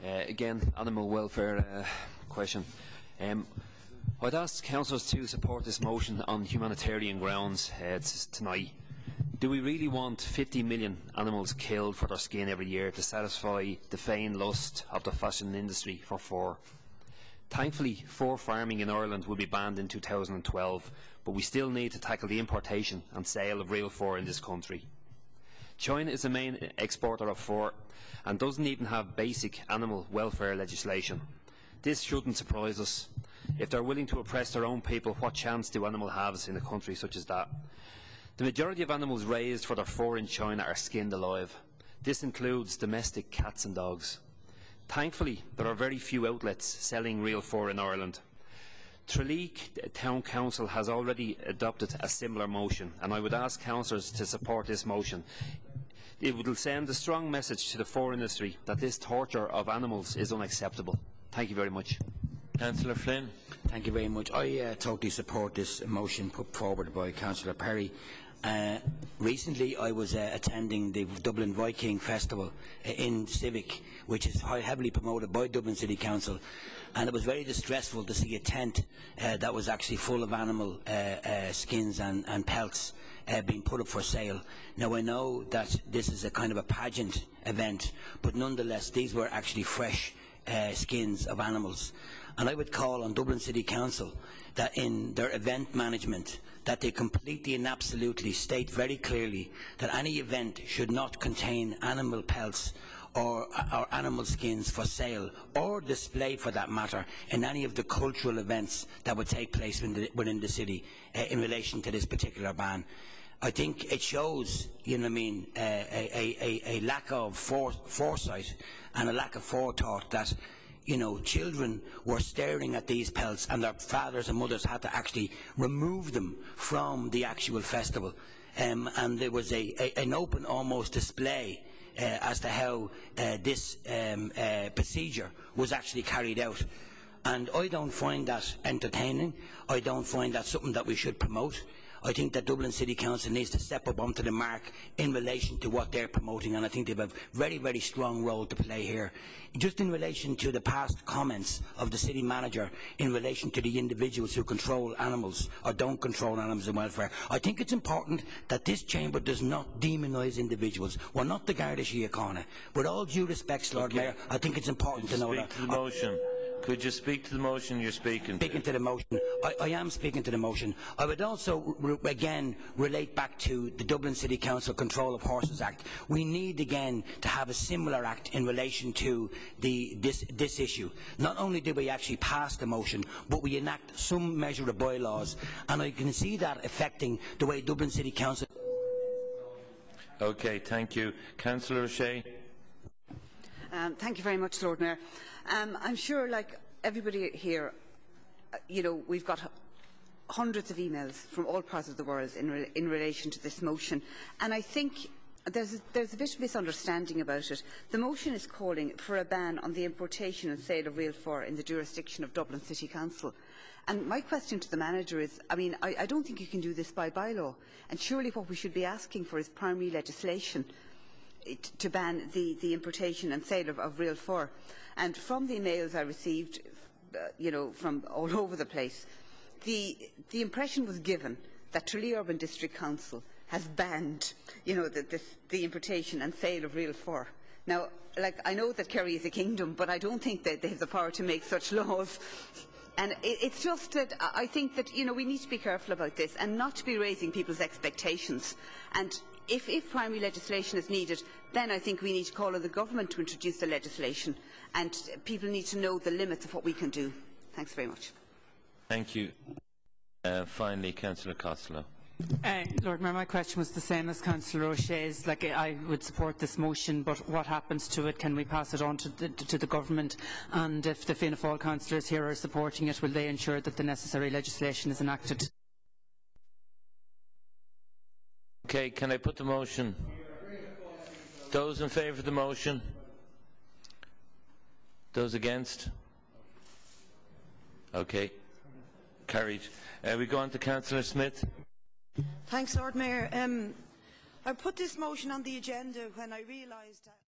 Again, animal welfare question. I'd ask councillors to support this motion on humanitarian grounds tonight. Do we really want 50 million animals killed for their skin every year to satisfy the vain lust of the fashion industry for fur? Thankfully, fur farming in Ireland will be banned in 2012, but we still need to tackle the importation and sale of real fur in this country. China is the main exporter of fur and doesn't even have basic animal welfare legislation. This shouldn't surprise us. If they're willing to oppress their own people, what chance do animal halves in a country such as that? The majority of animals raised for their fur in China are skinned alive. This includes domestic cats and dogs. Thankfully, there are very few outlets selling real fur in Ireland. Tralee Town Council has already adopted a similar motion, and I would ask councillors to support this motion. It will send a strong message to the fur industry that this torture of animals is unacceptable. Thank you very much. Councillor Flynn. Thank you very much. I totally support this motion put forward by Councillor Perry. Recently I was attending the Dublin Viking Festival in Civic, which is heavily promoted by Dublin City Council, and it was very distressful to see a tent that was actually full of animal skins and pelts being put up for sale. Now I know that this is a kind of a pageant event, but nonetheless these were actually fresh skins of animals, and I would call on Dublin City Council that in their event management that they completely and absolutely state very clearly that any event should not contain animal pelts or animal skins for sale or display, for that matter, in any of the cultural events that would take place within the city in relation to this particular ban. I think it shows, you know what I mean, a lack of foresight and a lack of forethought that, you know, children were staring at these pelts and their fathers and mothers had to actually remove them from the actual festival. And there was an open almost display as to how this procedure was actually carried out. And I don't find that entertaining. I don't find that something that we should promote. I think that Dublin City Council needs to step up onto the mark in relation to what they're promoting, and I think they have a very, very strong role to play here. Just in relation to the past comments of the city manager in relation to the individuals who control animals or don't control animals and welfare, I think it's important that this chamber does not demonise individuals. We're not the Garda Síochána. With all due respect, Lord Mayor, I think it's important to know that. To the motion. Could you speak to the motion you're speaking to? Speaking to the motion. I am speaking to the motion. I would also again relate back to the Dublin City Council Control of Horses Act. We need again to have a similar act in relation to this issue. Not only did we actually pass the motion, but we enact some measure of bylaws, and I can see that affecting the way Dublin City Council. Okay, thank you. Councillor O'Shea. Thank you very much, Lord Mayor. I'm sure, like everybody here, you know, we've got hundreds of emails from all parts of the world in relation to this motion, and I think there's a bit of misunderstanding about it. The motion is calling for a ban on the importation and sale of real fur in the jurisdiction of Dublin City Council. And my question to the manager is, I mean, I don't think you can do this by bylaw, and surely what we should be asking for is primary legislation to ban the importation and sale of real fur. And from the emails I received, you know, from all over the place, the impression was given that Tralee Urban District Council has banned, you know, the importation and sale of real fur. Now, like, I know that Kerry is a kingdom, but I don't think that they have the power to make such laws. And it's just that I think that, you know, we need to be careful about this and not to be raising people's expectations. And if primary legislation is needed, then I think we need to call on the government to introduce the legislation, and people need to know the limits of what we can do. Thanks very much. Thank you. Finally, Councillor Costello. Lord Mayor, my question was the same as Councillor O'Shea's. Like, I would support this motion, but what happens to it? Can we pass it on to the government? And if the Fianna Fáil councillors here are supporting it, will they ensure that the necessary legislation is enacted? Okay, can I put the motion? Those in favour of the motion? Those against? Okay, carried. We go on to Councillor Smith. Thanks, Lord Mayor. I put this motion on the agenda when I realised